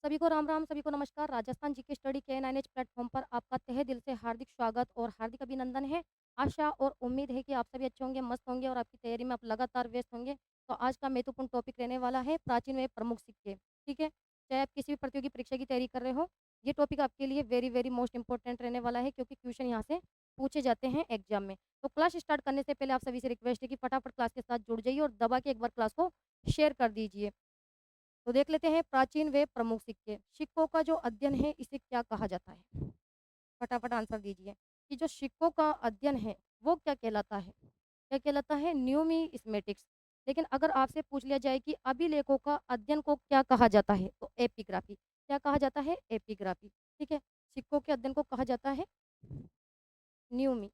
सभी को राम राम, सभी को नमस्कार। राजस्थान जीके स्टडी के 9H प्लेटफॉर्म पर आपका तहे दिल से हार्दिक स्वागत और हार्दिक अभिनंदन है। आशा और उम्मीद है कि आप सभी अच्छे होंगे, मस्त होंगे और आपकी तैयारी में आप लगातार व्यस्त होंगे। तो आज का महत्वपूर्ण टॉपिक रहने वाला है प्राचीन व प्रमुख सिक्के। ठीक है, चाहे आप किसी भी प्रतियोगी परीक्षा की तैयारी कर रहे हो, ये टॉपिक आपके लिए वेरी वेरी मोस्ट इंपॉर्टेंट रहने वाला है, क्योंकि क्वेश्चन यहाँ से पूछे जाते हैं एग्जाम में। तो क्लास स्टार्ट करने से पहले आप सभी से रिक्वेस्ट है कि फटाफट क्लास के साथ जुड़ जाइए और दबा के एक बार क्लास को शेयर कर दीजिए। तो देख लेते हैं प्राचीन व प्रमुख सिक्के। सिक्कों का जो अध्ययन है इसे क्या कहा जाता है? फटाफट आंसर दीजिए कि जो सिक्कों का अध्ययन है वो क्या कहलाता है? क्या कहलाता है? न्यूमिस्मेटिक्स। लेकिन अगर आपसे पूछ लिया जाए कि अभिलेखों का अध्ययन को क्या कहा जाता है, तो एपिग्राफी। क्या कहा जाता है? एपिग्राफी। ठीक है, सिक्कों के अध्ययन को कहा जाता है न्यूमी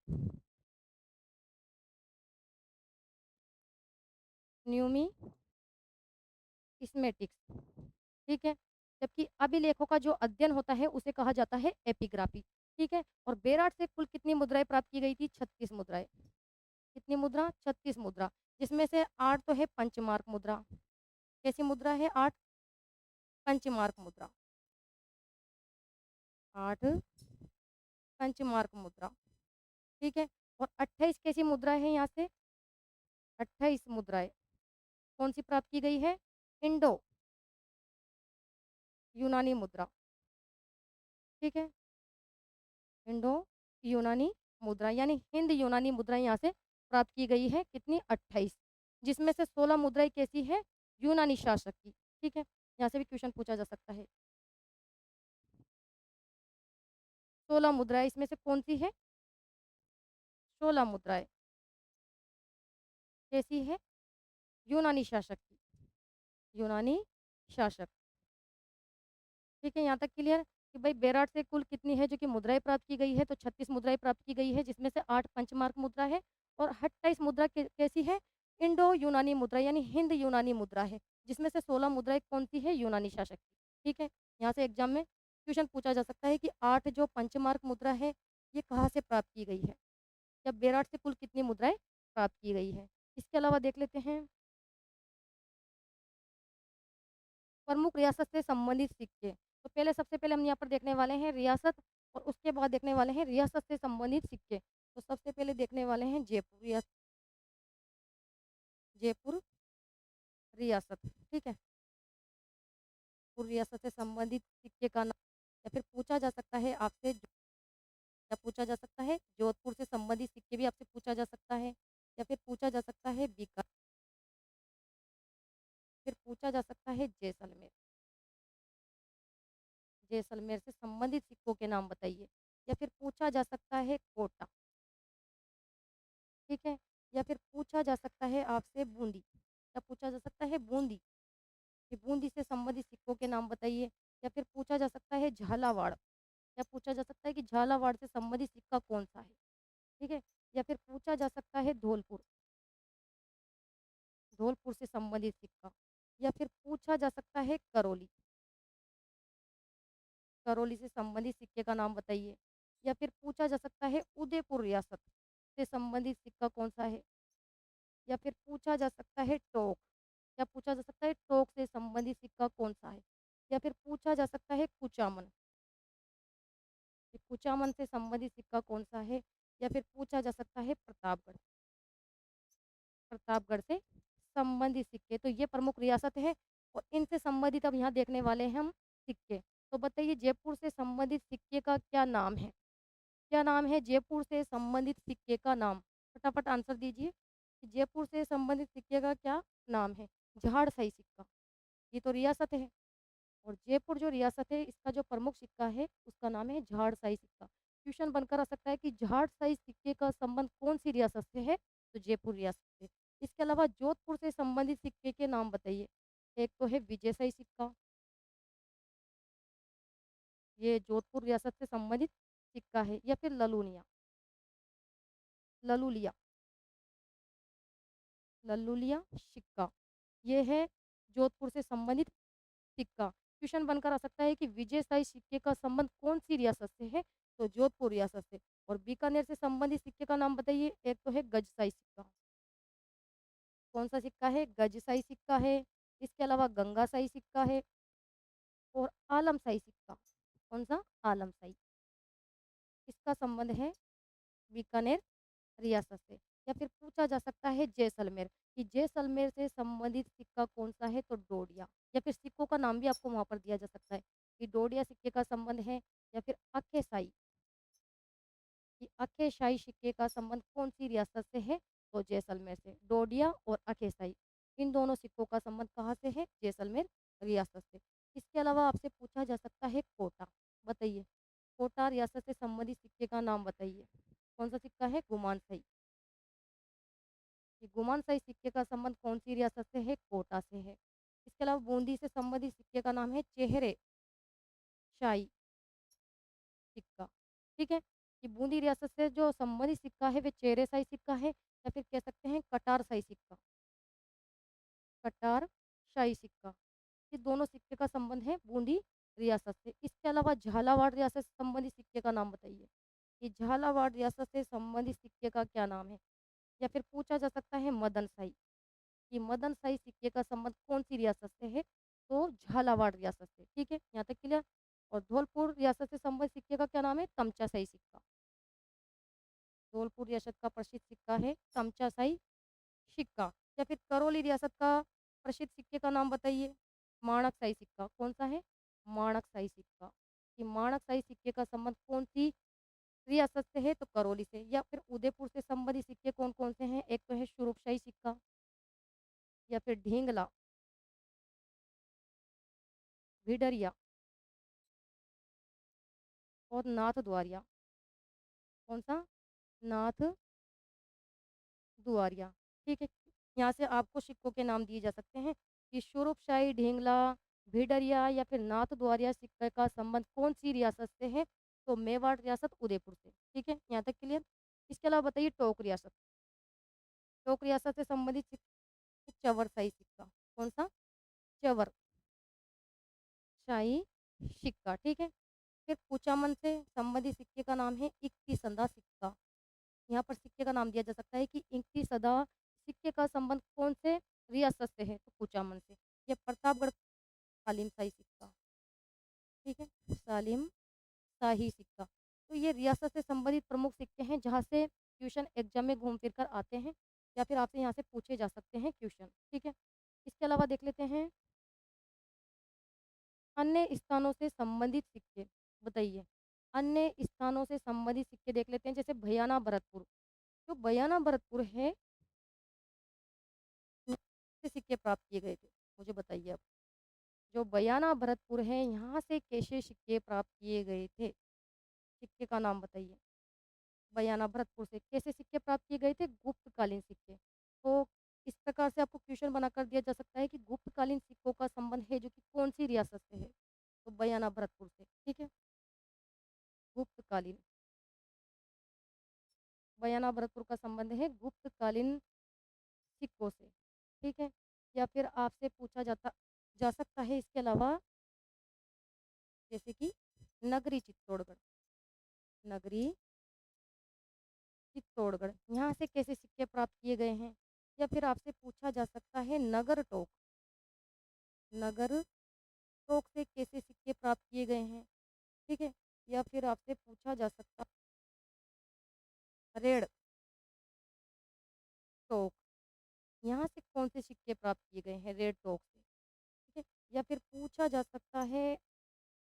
न्यूमिस्मेटिक्स। ठीक है, जबकि अभिलेखों का जो अध्ययन होता है उसे कहा जाता है एपिग्राफी। ठीक है, और बेराट से कुल कितनी मुद्राएं प्राप्त की गई थी? 36 मुद्राएं। कितनी मुद्रा? 36 मुद्रा, जिसमें से 8 तो है पंचमार्क मुद्रा। कैसी मुद्रा है? 8 पंचमार्क मुद्रा। 8 पंचमार्क मुद्रा। ठीक है, और 28 कैसी मुद्रा है? यहाँ से 28 मुद्राएं कौन सी प्राप्त की गई है? इंडो यूनानी मुद्रा। ठीक है, इंडो यूनानी मुद्रा यानी हिंद यूनानी मुद्राएं यहाँ से प्राप्त की गई है। कितनी? 28, जिसमें से 16 मुद्राएं कैसी है? यूनानी शासक की। ठीक है, यहाँ से भी क्वेश्चन पूछा जा सकता है। 16 मुद्राएं इसमें से कौन सी है? 16 मुद्राएं कैसी है? यूनानी शासक की। यूनानी शासक। ठीक है, यहाँ तक क्लियर कि भाई बेराट से कुल कितनी है जो कि मुद्राएं प्राप्त की गई है? तो 36 मुद्राएं प्राप्त की गई है, जिसमें से 8 पंचमार्क मुद्रा है और 28 मुद्रा कैसी है? इंडो यूनानी मुद्रा यानी हिंद यूनानी मुद्रा है, जिसमें से 16 मुद्राएं कौन सी है? यूनानी शासक की। ठीक है, यहाँ से एग्जाम में क्वेश्चन पूछा जा सकता है कि 8 जो पंचमार्क मुद्रा है ये कहाँ से प्राप्त की गई है? जब बेराट से कुल कितनी मुद्राएं प्राप्त की गई है? इसके अलावा देख लेते हैं प्रमुख रियासत से संबंधित सिक्के। तो पहले सबसे पहले हम यहाँ पर देखने वाले हैं रियासत, और उसके बाद देखने वाले हैं रियासत से संबंधित सिक्के। तो सबसे पहले देखने वाले हैं जयपुर रियासत। जयपुर रियासत। ठीक है, जयपुर रियासत से संबंधित सिक्के का नाम, या फिर पूछा जा सकता है आपसे, या पूछा जा सकता है जोधपुर से संबंधित सिक्के भी आपसे पूछा जा सकता है, या फिर पूछा जा सकता है बीकानेर, फिर पूछा जा सकता है जैसलमेर। जैसलमेर से संबंधित सिक्कों के नाम बताइए, या फिर पूछा जा सकता है कोटा। ठीक है, या फिर पूछा जा सकता है आपसे बूंदी, या पूछा जा सकता है बूंदी, कि बूंदी से संबंधित सिक्कों के नाम बताइए, या फिर पूछा जा सकता है झालावाड़, या पूछा जा सकता है कि झालावाड़ से संबंधित सिक्का कौन सा है। ठीक है, या फिर पूछा जा सकता है धौलपुर, धौलपुर से संबंधित सिक्का, या फिर पूछा जा सकता है करौली, करौली से संबंधित सिक्के का नाम बताइए, या फिर पूछा जा सकता है उदयपुर रियासत से संबंधित सिक्का कौन सा है, या फिर पूछा जा सकता है टोक, या पूछा जा सकता है टोक से संबंधित सिक्का कौन सा है, या फिर पूछा जा सकता है कुचामन, कि कुचामन से संबंधित सिक्का कौन सा है, या फिर पूछा जा सकता है प्रतापगढ़, प्रतापगढ़ से संबंधित सिक्के। तो ये प्रमुख रियासत है और इनसे संबंधित अब यहाँ देखने वाले हैं हम सिक्के। तो बताइए जयपुर से संबंधित सिक्के का क्या नाम है? क्या नाम है जयपुर से संबंधित सिक्के का नाम? फटाफट आंसर दीजिए कि जयपुर से संबंधित सिक्के का क्या नाम है? झाड़साई सिक्का। ये तो रियासत है, और जयपुर जो रियासत है इसका जो प्रमुख सिक्का है उसका नाम है झाड़साई सिक्का। क्वेश्चन बनकर आ सकता है कि झाड़साई सिक्के का संबंध कौन सी रियासत से है? तो जयपुर रियासत से। इसके अलावा जोधपुर से संबंधित सिक्के के नाम बताइए। एक तो है विजयशाही सिक्का, ये जोधपुर रियासत से संबंधित सिक्का है, या फिर ललूनिया, ललूलिया, लल्लुलिया सिक्का, ये है जोधपुर से संबंधित सिक्का। क्वेश्चन बनकर आ सकता है कि विजयशाही सिक्के का संबंध कौन सी रियासत से है? तो जोधपुर रियासत से। और बीकानेर से संबंधित सिक्के का नाम बताइए। एक तो है गजशाही सिक्का, कौन सा सिक्का है? गजशाही सिक्का है। इसके अलावा गंगाशाही सिक्का है, और आलमशाही सिक्का, कौन-सा? आलमशाही, किसका संबंध है? बीकानेर रियासत से। या फिर पूछा जा सकता है जैसलमेर, कि जैसलमेर से संबंधित सिक्का कौन-सा है? तो डोडिया। या फिर सिक्कों का नाम भी आपको वहाँ पर दिया जा सकता है, कि डोडिया सिक्के का संबंध है, या फिर अक्केशाही, कि अक्केशाही सिक्के का संबंध कौन-सी रियासत से है? तो जैसलमेर से। डोडिया और अक्केशाही, इन दोनों सिक्कों का संबंध कहाँ से है? जैसलमेर रियासत से। इसके अलावा आपसे पूछा जा सकता है कोटा, बताइए, कोटा रियासत से संबंधित सिक्के का नाम बताइए। कौन-सा सिक्का है? गुमानसई। ये गुमानसई सिक्के का संबंध कौन-सी रियासत से है? कोटा से है। इसके अलावा बूंदी से संबंधित सिक्के का नाम है चेहरे शाही सिक्का, ठीक है? कि बूंदी रियासत से जो संबंधित सिक्का है, वे चेहरे शाही सिक्का है, या फिर कह सकते हैं कटार शाही सिक्का, कटार शाही सिक्का। ये दोनों सिक्के का संबंध है बूंदी रियासत से। इसके अलावा झालावाड़ रियासत से संबंधित सिक्के का नाम बताइए, कि झालावाड़ रियासत से संबंधित सिक्के का क्या नाम है? या फिर पूछा जा सकता है मदनशाही, कि मदनशाही सिक्के का संबंध कौन-सी रियासत से है? तो झालावाड़ रियासत से, ठीक है? यहाँ तक क्लियर? और धौलपुर रियासत से संबंधित सिक्के का क्या नाम है? तमचाशाही सिक्का। धौलपुर रियासत का प्रसिद्ध सिक्का है तमचाशाही सिक्का। या फिर करौली रियासत का प्रसिद्ध सिक्के का नाम बताइए। माणकशाही सिक्का, कौन-सा है? माणकशाही सिक्का, कि माणकशाही सिक्के का संबंध कौन-सी रियासत से है? तो करौली से। या फिर उदयपुर से संबंधित सिक्के कौन-कौन से हैं? एक तो है शुरूपशाही सिक्का, या फिर ढींगला, भिडरिया और नाथ द्वारिया। कौन-सा? नाथ द्वारिया, ठीक है? यहाँ से आपको सिक्कों के नाम दिए जा सकते हैं, कि शुरूपशाही, ढींगला, भिडरिया या फिर नाथ द्वारिया सिक्के का संबंध कौन-सी रियासत से है? तो मेवाड़ रियासत, उदयपुर से, ठीक है? यहाँ तक क्लियर? इसके अलावा बताइए टोंक रियासत। टोंक रियासत से संबंधित चवर शाही सिक्का, कौन-सा? चवर शाही सिक्का, ठीक है? फिर कुचामन से संबंधित सिक्के का नाम है इक्तीसंधा सिक्का। यहाँ पर सिक्के का नाम दिया जा सकता है कि इक्तीसदा सिक्के का संबंध कौन से रियासत से है? तो कुचामन से। ये प्रतापगढ़ सालिम शाही सिक्का, ठीक है? सालिम शाही सिक्का। तो ये रियासत से संबंधित प्रमुख सिक्के हैं, जहाँ से क्वेश्चन एग्जाम में घूम फिर कर आते हैं, या फिर आपसे यहाँ से पूछे जा सकते हैं क्वेश्चन, ठीक है? इसके अलावा देख लेते हैं अन्य स्थानों से संबंधित सिक्के, बताइए। अन्य स्थानों से संबंधित सिक्के देख लेते हैं, जैसे भयाना भरतपुर। जो बयाना भरतपुर है, से सिक्के प्राप्त किए गए थे? मुझे बताइए आप। जो बयाना भरतपुर है, यहाँ से कैसे सिक्के प्राप्त किए गए थे? सिक्के का नाम बताइए। बयाना भरतपुर से कैसे सिक्के प्राप्त किए गए थे? गुप्तकालीन सिक्के। तो इस प्रकार से आपको क्वेश्चन बनाकर दिया जा सकता है कि गुप्तकालीन सिक्कों का संबंध है जो कि कौन सी रियासत से है? तो बयाना भरतपुर से, ठीक है? गुप्तकालीन, बयाना भरतपुर का संबंध है गुप्तकालीन सिक्कों से, ठीक है? या फिर आपसे पूछा जा सकता है इसके अलावा, जैसे कि नगरी चित्तौड़गढ़, नगरी चित्तौड़गढ़, यहाँ से कैसे सिक्के प्राप्त किए गए हैं? या फिर आपसे पूछा जा सकता है नगर टोक, नगर टोक से कैसे सिक्के प्राप्त किए गए हैं? ठीक है? या फिर आपसे पूछा जा सकता रेड टोक, यहाँ से कौन से सिक्के प्राप्त किए गए हैं? रेड टोक से, ठीक है? या फिर पूछा जा सकता है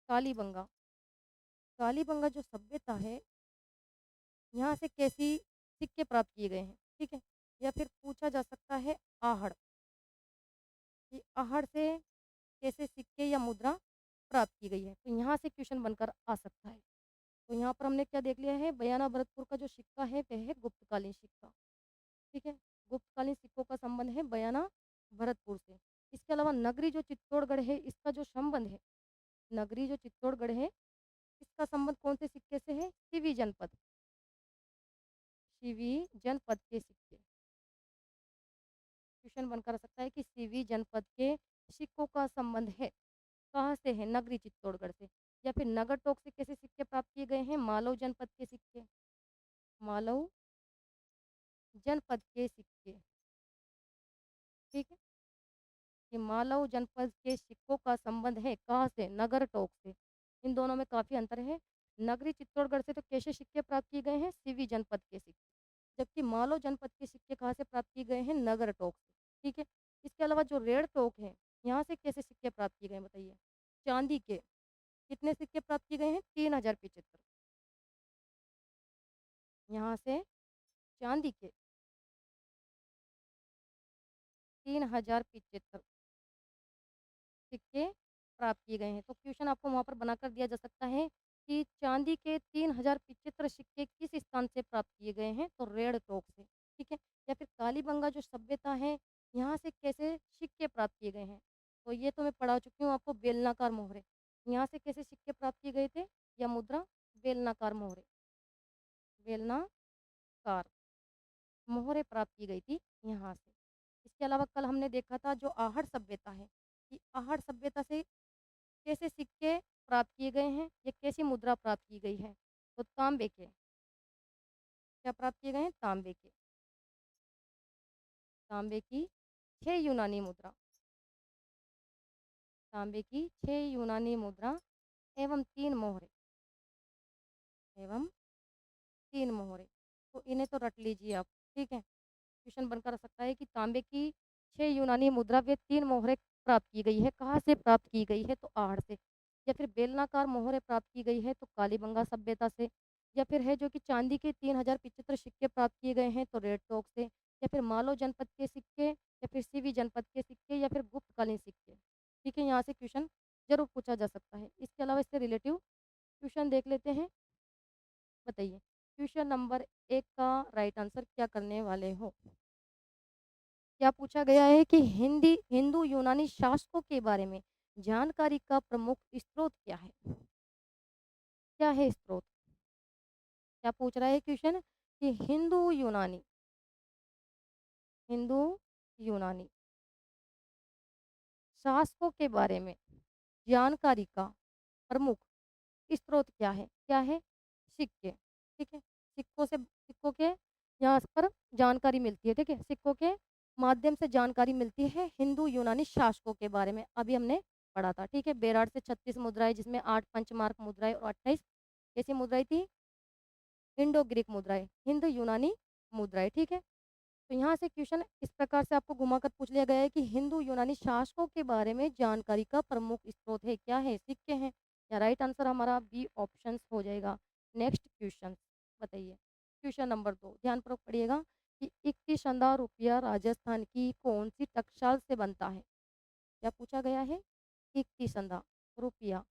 कालीबंगा, कालीबंगा जो सभ्यता है, यहाँ से कैसी सिक्के प्राप्त किए गए हैं? ठीक है? या फिर पूछा जा सकता है आहड़, कि आहड़ से कैसे सिक्के या मुद्रा प्राप्त की गई है? तो यहाँ से क्वेश्चन बनकर आ सकता है। तो यहाँ पर हमने क्या देख लिया है? बयाना भरतपुर का जो सिक्का है, वह है गुप्तकालीन सिक्का, ठीक है? गुप्तकालीन सिक्कों का संबंध है बयाना भरतपुर से। इसके अलावा नगरी जो चित्तौड़गढ़ है, इसका जो संबंध है, नगरी जो चित्तौड़गढ़ है, इसका संबंध कौन से सिक्के से है? सिवी जनपद, सिवी जनपद के सिक्के। क्वेश्चन बनकर आ सकता है कि सिवी जनपद के सिक्कों का संबंध है, कहाँ से है? नगरी चित्तौड़गढ़ से। या फिर नगर टोक से कैसे सिक्के प्राप्त किए गए हैं? मालव जनपद के सिक्के, मालव जनपद के सिक्के, ठीक है? कि मालव जनपद के सिक्कों का संबंध है कहाँ से? नगरटोक से। इन दोनों में काफ़ी अंतर है। नगरी चित्तौड़गढ़ से तो कैसे सिक्के प्राप्त किए गए हैं? सीवी जनपद के सिक्के। जबकि मालव जनपद के सिक्के कहाँ से प्राप्त किए गए हैं? नगरटोक से। ठीक है। इसके अलावा जो रेड टोक है, यहाँ से कैसे सिक्के प्राप्त किए गए हैं बताइए? चांदी के। कितने सिक्के प्राप्त किए गए हैं? 3075। यहाँ से चांदी के 3075 सिक्के प्राप्त किए गए हैं। तो क्वेश्चन आपको वहाँ पर बनाकर दिया जा सकता है कि चांदी के 3075 सिक्के किस स्थान से प्राप्त किए गए हैं? तो रेड टोक से। ठीक है। या फिर कालीबंगा जो सभ्यता है, यहाँ से कैसे सिक्के प्राप्त किए गए हैं? तो ये तो मैं पढ़ा चुकी हूँ आपको, बेलनाकार मोहरे। यहाँ से कैसे सिक्के प्राप्त किए गए थे या मुद्रा? बेलनाकार मोहरे। बेलनाकार मोहरे प्राप्त की गई थी यहाँ से। इसके अलावा कल हमने देखा था जो आहड़ सभ्यता है, कि आहड़ सभ्यता से कैसे सिक्के प्राप्त किए गए हैं, या कैसी मुद्रा प्राप्त की गई है? तो तांबे के। क्या प्राप्त किए गए हैं? तांबे के। तांबे की 6 यूनानी मुद्रा। तांबे की 6 यूनानी मुद्रा एवं 3 मोहरे। एवं 3 मोहरे। तो इन्हें तो रट लीजिए आप। ठीक है। क्वेश्चन बनकर आ सकता है कि तांबे की 6 यूनानी मुद्रा व 3 मोहरे प्राप्त की गई है। कहाँ से प्राप्त की गई है? तो आहड़ से। या फिर बेलनाकार मोहरे प्राप्त की गई है तो कालीबंगा सभ्यता से। या फिर है जो कि चांदी के 3075 सिक्के प्राप्त किए गए हैं तो रेड टोक से। या फिर मालव जनपद के सिक्के, या फिर सीवी जनपद के सिक्के, या फिर गुप्तकालीन सिक्के। ठीक है, यहाँ से क्वेश्चन जरूर पूछा जा सकता है। इसके अलावा इससे रिलेटिव क्वेश्चन देख लेते हैं। बताइए क्वेश्चन नंबर 1 का राइट आंसर क्या करने वाले हो? क्या पूछा गया है कि हिंदू यूनानी शासकों के बारे में जानकारी का प्रमुख स्रोत क्या है? क्या है स्रोत? क्या पूछ रहा है क्वेश्चन कि हिंदू यूनानी शासकों के बारे में जानकारी का प्रमुख स्रोत क्या है? क्या है? सिक्के। ठीक है। सिक्कों के यहाँ पर जानकारी मिलती है। ठीक है। सिक्कों के माध्यम से जानकारी मिलती है हिंदू यूनानी शासकों के बारे में। अभी हमने पढ़ा था। ठीक है। बेरार से 36 मुद्राएं, जिसमें 8 पंचमार्क मुद्राएं और 28 कैसी मुद्राएं थी? इंडो ग्रीक मुद्राएं, हिंदू यूनानी मुद्राएं। ठीक है। तो यहाँ से क्वेश्चन इस प्रकार से आपको घुमाकर पूछ लिया गया है कि हिंदू यूनानी शासकों के बारे में जानकारी का प्रमुख स्रोत है, क्या है? सिक्के हैं। या राइट आंसर हमारा बी ऑप्शन हो जाएगा। नेक्स्ट क्वेश्चन बताइए। क्वेश्चन नंबर 2 ध्यानपूर्वक पढ़िएगा कि इक्की संदा रुपया राजस्थान की कौन सी टकसाल से बनता है? क्या पूछा गया है? इक्की संदा रुपया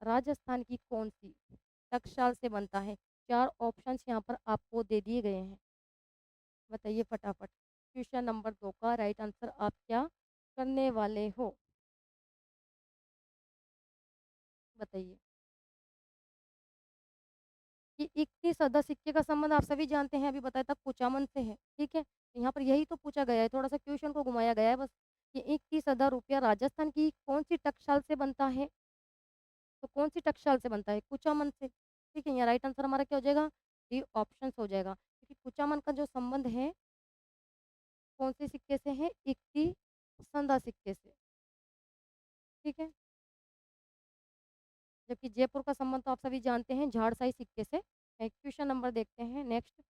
राजस्थान की कौन सी टकसाल से बनता है? 4 ऑप्शंस यहाँ पर आपको दे दिए गए हैं। बताइए फटाफट। क्वेश्चन नंबर 2 का राइट आंसर आप क्या करने वाले हो? बताइए कि इक्की सदा सिक्के का संबंध आप सभी जानते हैं, अभी बताया था कुचामन से है। ठीक है। तो यहाँ पर यही तो पूछा गया है, थोड़ा सा क्वेश्चन को घुमाया गया है बस, कि इक्की सदा रुपया राजस्थान की कौन सी टकसाल से बनता है? तो कौन सी टकसाल से बनता है? कुचामन से। ठीक है। यहाँ राइट आंसर हमारा क्या हो जाएगा? डी ऑप्शन हो जाएगा, क्योंकि कुचामन का जो संबंध है कौन से सिक्के से है? इक्की संदा सिक्के से। ठीक है। जबकि जयपुर का संबंध तो आप सभी जानते हैं झाड़साई सिक्के से है। क्वेश्चन नंबर देखते हैं नेक्स्ट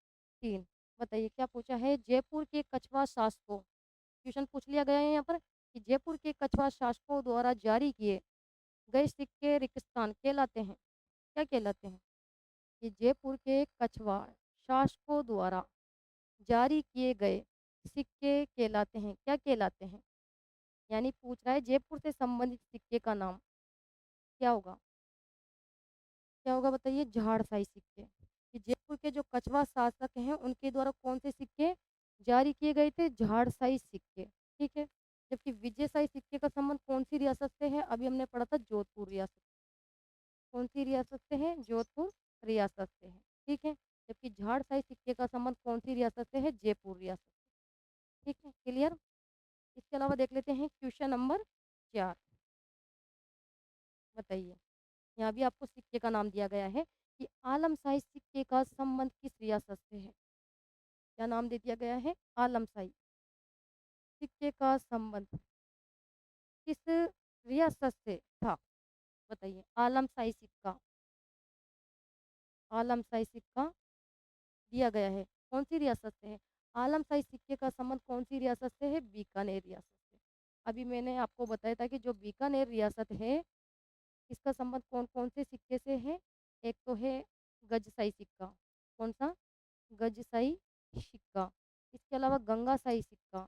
3। बताइए क्या पूछा है? जयपुर के कछवा शासकों, क्वेश्चन पूछ लिया गया है यहाँ पर कि जयपुर के कछवा शासकों द्वारा जारी किए गए सिक्के रिक्तस्थान कहलाते हैं। क्या कहलाते हैं? कि जयपुर के कछवा शासकों द्वारा जारी किए गए सिक्के कहलाते हैं। क्या कहलाते हैं? यानी पूछ रहा है जयपुर से संबंधित सिक्के का नाम क्या होगा? क्या होगा बताइए? झाड़साई सिक्के। कि जयपुर के जो कछवा शासक हैं उनके द्वारा कौन से सिक्के जारी किए गए थे? झाड़साई सिक्के। ठीक है। जबकि विजयशाही सिक्के का संबंध कौन सी रियासत से है? अभी हमने पढ़ा था जोधपुर रियासत। कौन सी रियासत से है? जोधपुर रियासत से है। ठीक है। जबकि झाड़साई सिक्के का संबंध कौन सी रियासत से है? जयपुर रियासत से। ठीक है। क्लियर। इसके अलावा देख लेते हैं क्वेश्चन नंबर 4। बताइए। यहाँ भी आपको सिक्के का नाम दिया गया है कि आलमशाही सिक्के का संबंध किस रियासत से है? क्या नाम दे दिया गया है? आलमशाही सिक्के का संबंध किस रियासत से था? बताइए। आलमशाही सिक्का, आलमशाही सिक्का दिया गया है। कौन-सी रियासत से है? आलमशाही सिक्के का संबंध कौन-सी रियासत से है? बीकानेर रियासत से। अभी मैंने आपको बताया था कि जो बीकानेर रियासत है, इसका संबंध कौन-कौन से सिक्के से है? एक तो है गजशाही सिक्का। कौन-सा? गजशाही सिक्का। इसके अलावा गंगाशाही सिक्का,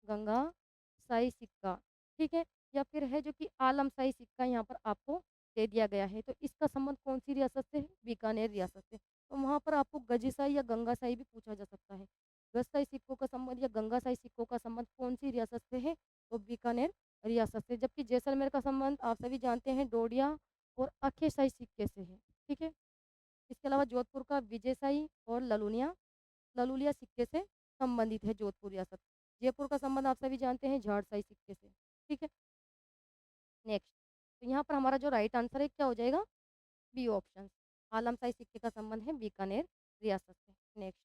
गंगाशाही सिक्का, ठीक है? या फिर है जो कि आलमशाही सिक्का यहाँ पर आपको दे दिया गया है। तो इसका संबंध कौन-सी रियासत से है? बीकानेर रियासत से। तो वहाँ पर आपको गजशाही या गंगाशाही भी पूछा जा सकता है। गजशाही सिक्कों का संबंध या गंगाशाही सिक्कों का संबंध कौन-सी रियासत से है? तो बीकानेर रियासत से। जबकि जैसलमेर का संबंध आप सभी जानते हैं डोडिया और अक्केशाही सिक्के से है, ठीक है? इसके अलावा जोधपुर का विजयशाही और ललूलिया सिक्के से संबंधित है जोधपुर रियासत। जयपुर का संबंध आप सभी जानते हैं झाड़साई सिक्के से, ठीक है? नेक्स्ट, तो यहाँ पर हमारा जो राइट आंसर है क्या हो जाएगा? B option. आलमशाही सिक्के का संबंध है बीकानेर रियासत से। नेक्स्ट,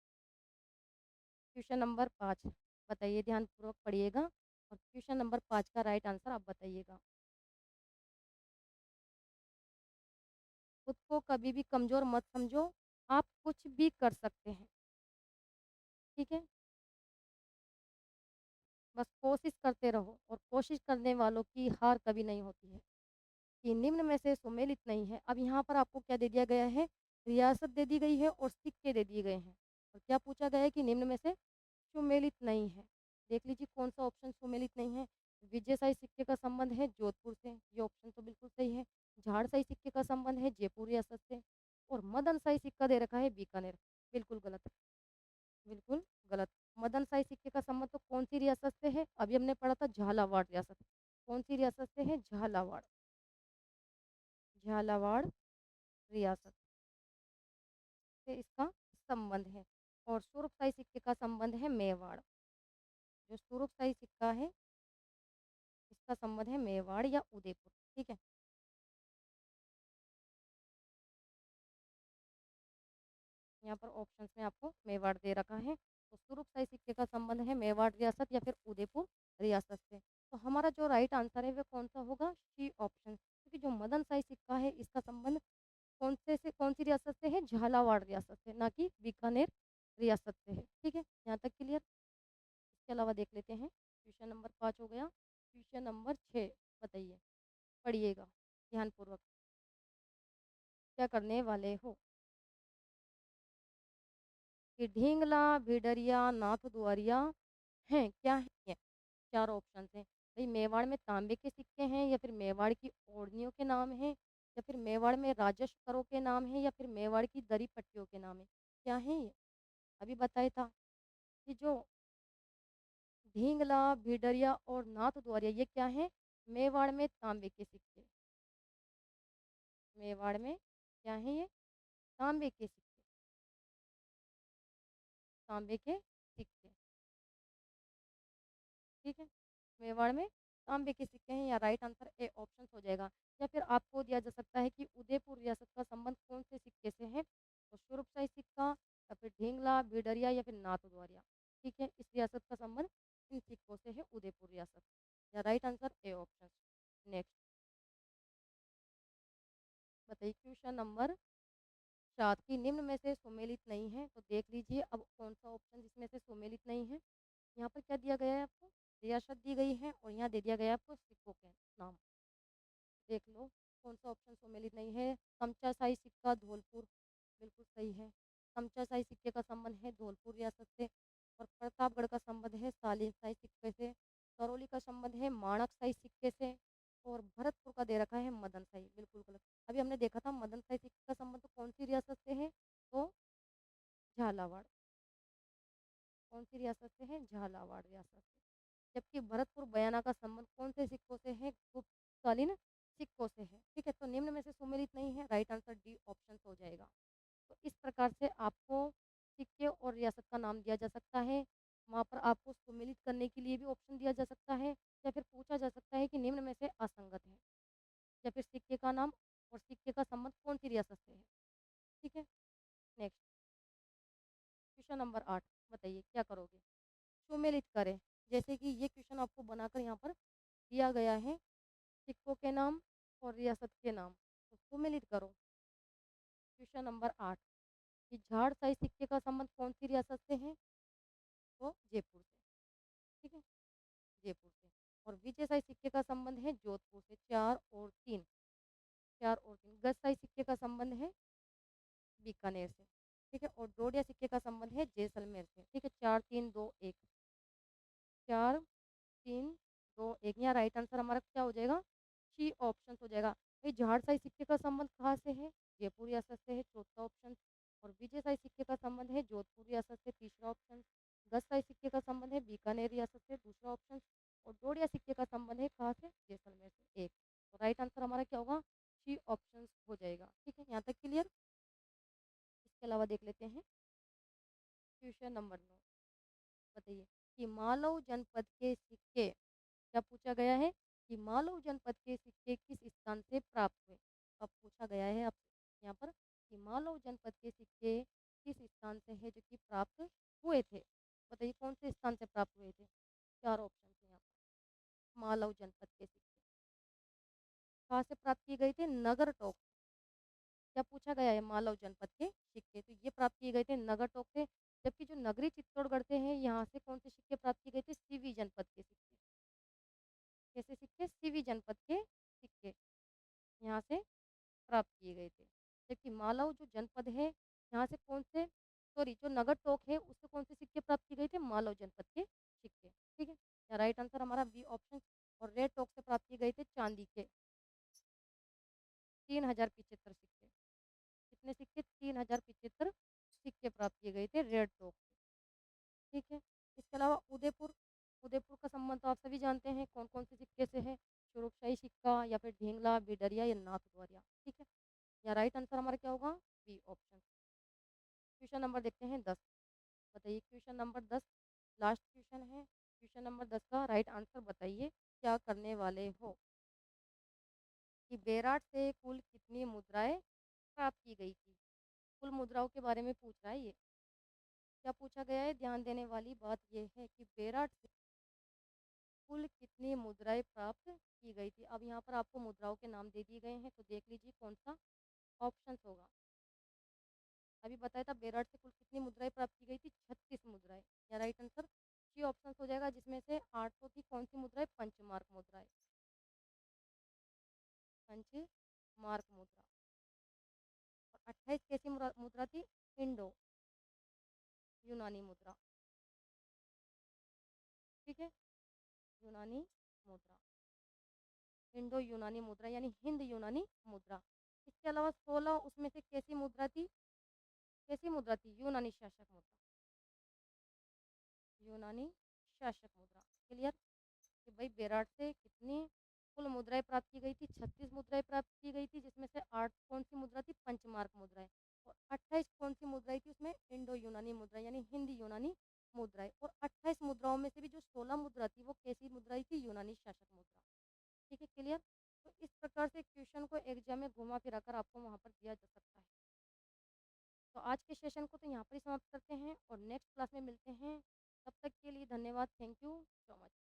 क्वेश्चन नंबर 5 बताइए, ध्यानपूर्वक पढ़िएगा और क्वेश्चन नंबर 5 का राइट आंसर आप बताइएगा। खुद को कभी भी कमज़ोर मत समझो, आप कुछ भी कर सकते हैं, ठीक है? बस कोशिश करते रहो और कोशिश करने वालों की हार कभी नहीं होती है। कि निम्न में से सुमेलित नहीं है। अब यहाँ पर आपको क्या दे दिया गया है? रियासत दे दी गई है और सिक्के दे दिए गए हैं। और क्या पूछा गया है कि निम्न में से सुमेलित नहीं है। देख लीजिए कौन सा ऑप्शन सुमेलित नहीं है। विजयशाही सिक्के का संबंध है जोधपुर से, ये ऑप्शन तो बिल्कुल सही है। झाड़शाही सिक्के का संबंध है जयपुर रियासत से और मदनशाही सिक्का दे रखा है बीकानेर। बिल्कुल गलत, बिल्कुल गलत। मदनशाही सिक्के का संबंध तो कौन सी रियासत से है? अभी हमने पढ़ा था झालावाड़ रियासत। कौन सी रियासत से है? झालावाड़, झालावाड़ रियासत से इसका संबंध है। और सुरखशाही सिक्के का संबंध है मेवाड़। जो सुरखशाही सिक्का है इसका संबंध है मेवाड़ या उदयपुर, ठीक है? यहाँ पर ऑप्शंस में आपको मेवाड़ दे रखा है। तो सुरखशाही सिक्के का संबंध है मेवाड़ रियासत या फिर उदयपुर रियासत से। तो हमारा जो राइट आंसर है वह कौन सा होगा? C option. क्योंकि जो मदनशाही सिक्का है इसका संबंध कौन सी रियासत से है? झालावाड़ रियासत से, ना कि बीकानेर रियासत से है, ठीक है? यहाँ तक क्लियर? इसके अलावा देख लेते हैं। क्वेश्चन नंबर 5 हो गया। क्वेश्चन नंबर 6 बताइए, पढ़िएगा ध्यानपूर्वक। क्या करने वाले हो? कि ढींगला, भिडरिया, नाथ द्वारिया हैं, क्या है ये? 4 ऑप्शन हैं। भई मेवाड़ में तांबे के सिक्के हैं या फिर मेवाड़ की ओढ़नियों के नाम हैं या फिर मेवाड़ में राजस्व करों के नाम हैं या फिर मेवाड़ की दरी पट्टियों के नाम हैं। क्या है ये? अभी बताया था कि जो ढींगला, भिडरिया और नाथ द्वारिया ये क्या है? मेवाड़ में तांबे के सिक्के। मेवाड़ में क्या है ये? तांबे के सिक्के, तांबे के सिक्के, ठीक है? मेवाड़ में तांबे के सिक्के हैं या राइट आंसर ए ऑप्शन हो जाएगा। या फिर आपको दिया जा सकता है कि उदयपुर रियासत का संबंध कौन से सिक्के से है? तो सुरपशाही सिक्का या फिर ढींगला, भिडरिया या फिर नाथ द्वारिया, ठीक है? इस रियासत का संबंध इन सिक्कों से है, उदयपुर रियासत। या right answer A option. Next बताइए, क्वेश्चन नंबर 7 की निम्न में से सुमेलित नहीं है। तो देख लीजिए अब कौन सा ऑप्शन जिसमें से सुमेलित नहीं है। यहाँ पर क्या दिया गया है आपको? रियासत दी गई है और यहाँ दे दिया गया है आपको सिक्कों के नाम। देख लो कौन सा ऑप्शन सम्मिलित नहीं है। तमचाशाही सिक्का धौलपुर, बिल्कुल सही है। तमचाशाही सिक्के का संबंध है धौलपुर रियासत से और प्रतापगढ़ का संबंध है सालिनशाही सिक्के से। करौली का संबंध है माणकशाही सिक्के से और भरतपुर का दे रखा है मदनशाही, बिल्कुल गलत। अभी हमने देखा था मदनशाही सिक्के का संबंध तो कौन सी रियासत से है? तो झालावाड़। कौन सी रियासत से है? झालावाड़ रियासत से। जबकि भरतपुर बयाना का संबंध कौन से सिक्कों से है? गुप्तकालीन सिक्कों से है, ठीक है? तो निम्न में से सुमेलित नहीं है, राइट आंसर डी ऑप्शन हो जाएगा। तो इस प्रकार से आपको सिक्के और रियासत का नाम दिया जा सकता है। वहाँ पर आपको सुमेलित करने के लिए भी ऑप्शन दिया जा सकता है या फिर पूछा जा सकता है कि निम्न में से असंगत है या फिर सिक्के का नाम और सिक्के का संबंध कौन सी रियासत से है, ठीक है? नेक्स्ट, क्वेश्चन नंबर 8 बताइए, क्या करोगे? सुमेलित करें जैसे कि ये क्वेश्चन आपको बनाकर यहाँ पर दिया गया है, सिक्कों के नाम और रियासत के नाम। तो सुमेलित करो। क्वेश्चन नंबर 8 कि झाड़ शाही सिक्के का संबंध कौन सी रियासत से है? तो जयपुर से। ठीक है, जयपुर से। और विजय शाही सिक्के का संबंध है जोधपुर से। 4 और 3, 4 और 3। गज शाही सिक्के का संबंध है बीकानेर से। ठीक है, और डोडिया सिक्के का संबंध है जैसलमेर से। ठीक है, 4 3 2 1, 4 3 2 1। यहाँ राइट आंसर हमारा क्या हो जाएगा? सी ऑप्शन हो जाएगा। भाई झाड़ शाही सिक्के का संबंध कहाँ से है? जयपुर रियासत से है, चौथा ऑप्शन। और विजय शाही सिक्के का संबंध है जोधपुर रियासत से, तीसरा ऑप्शन। गज शाही सिक्के का संबंध है बीकानेर रियासत से, दूसरा ऑप्शन। और डोडिया सिक्के का संबंध है कहाँ से? जैसलमेर से, एक। तो राइट आंसर हमारा क्या होगा? सी ऑप्शन हो जाएगा। ठीक है, यहाँ तक क्लियर। इसके अलावा देख लेते हैं क्वेश्चन नंबर 9। बताइए कि मालव जनपद के सिक्के, क्या पूछा गया है कि मालव जनपद के सिक्के किस स्थान से प्राप्त हुए? अब पूछा गया है आपसे यहाँ पर कि मालव जनपद के सिक्के किस स्थान से है जो कि प्राप्त हुए थे? बताइए कौन से स्थान से प्राप्त हुए थे? चार ऑप्शन है यहाँ पर। मालव जनपद के सिक्के कहाँ से प्राप्त किए गए थे? नगर टोक। क्या पूछा गया है? मालव जनपद के सिक्के तो ये प्राप्त किए गए थे नगर टोक से। जबकि जो नगरी चित्तौड़गढ़ से हैं यहाँ से कौन से सिक्के प्राप्त किए गए थे? सीवी जनपद के सिक्के। कैसे सिक्के? सीवी जनपद के सिक्के यहाँ से प्राप्त किए गए थे। जबकि मालव जो जनपद है यहाँ से कौन से, सॉरी, जो नगर टोक है उससे कौन से सिक्के प्राप्त किए गए थे? मालव जनपद के सिक्के। ठीक है, या राइट आंसर हमारा बी ऑप्शन। और रेड टोक से प्राप्त किए गए थे चांदी के 3075 सिक्के। कितने सिक्के? 3075 सिक्के प्राप्त किए गए थे रेड टोक से। ठीक है, इसके अलावा उदयपुर, उदयपुर का संबंध तो आप सभी जानते हैं कौन कौन से सिक्के से है? सुरक्षाई सिक्का या फिर ढींगला, बिडरिया या नाथ द्वारिया। ठीक है, या राइट आंसर हमारा क्या होगा? B option. क्वेश्चन नंबर देखते हैं 10। बताइए क्वेश्चन नंबर 10 लास्ट क्वेश्चन है। क्वेश्चन नंबर 10 का राइट आंसर बताइए क्या करने वाले हो? कि बेराट से कुल कितनी मुद्राएं प्राप्त की गई थी? कुल मुद्राओं के बारे में पूछ रहा है ये। क्या पूछा गया है? ध्यान देने वाली बात यह है कि बेराट से कुल कितनी मुद्राएं प्राप्त की गई थी। अब यहाँ पर आपको मुद्राओं के नाम दे दिए गए हैं तो देख लीजिए कौन सा ऑप्शन होगा। अभी बताया था बेराट से कुल कितनी मुद्राएं प्राप्त की गई थी? 36 मुद्राएं। या राइट आंसर सी ऑप्शन हो जाएगा, जिसमें से 8 तो थी कौन सी मुद्राएं? पंचमार्क मुद्राएं। पंचमार्क मुद्रा। और 28 कैसी मुद्रा थी? इंडो यूनानी मुद्रा। ठीक है, यूनानी मुद्रा, इंडो यूनानी मुद्रा यानी हिंद यूनानी मुद्रा। इसके अलावा 16 उसमें से कैसी मुद्रा थी? कैसी मुद्रा थी? यूनानी शासक मुद्रा। यूनानी शासक मुद्रा। क्लियर कि भाई बेराट से कितनी कुल मुद्राएं प्राप्त की गई थी? 36 मुद्राएं प्राप्त की गई थी, जिसमें से 8 कौन सी मुद्रा थी? पंचमार्क मुद्राएं। और 28 कौन सी मुद्राएं थी? उसमें इंडो यूनानी मुद्रा यानी हिंदी यूनानी मुद्राएं। और 28 मुद्राओं में से भी जो 16 मुद्रा थी वो कैसी मुद्राई थी? यूनानी शासक मुद्रा। ठीक है, क्लियर। तो इस प्रकार से क्वेश्चन को एग्जाम में घुमा फिरा कर आपको वहाँ पर दिया जा सकता है। तो आज के सेशन को तो यहाँ पर ही समाप्त करते हैं और नेक्स्ट क्लास में मिलते हैं। तब तक के लिए धन्यवाद। Thank you so much.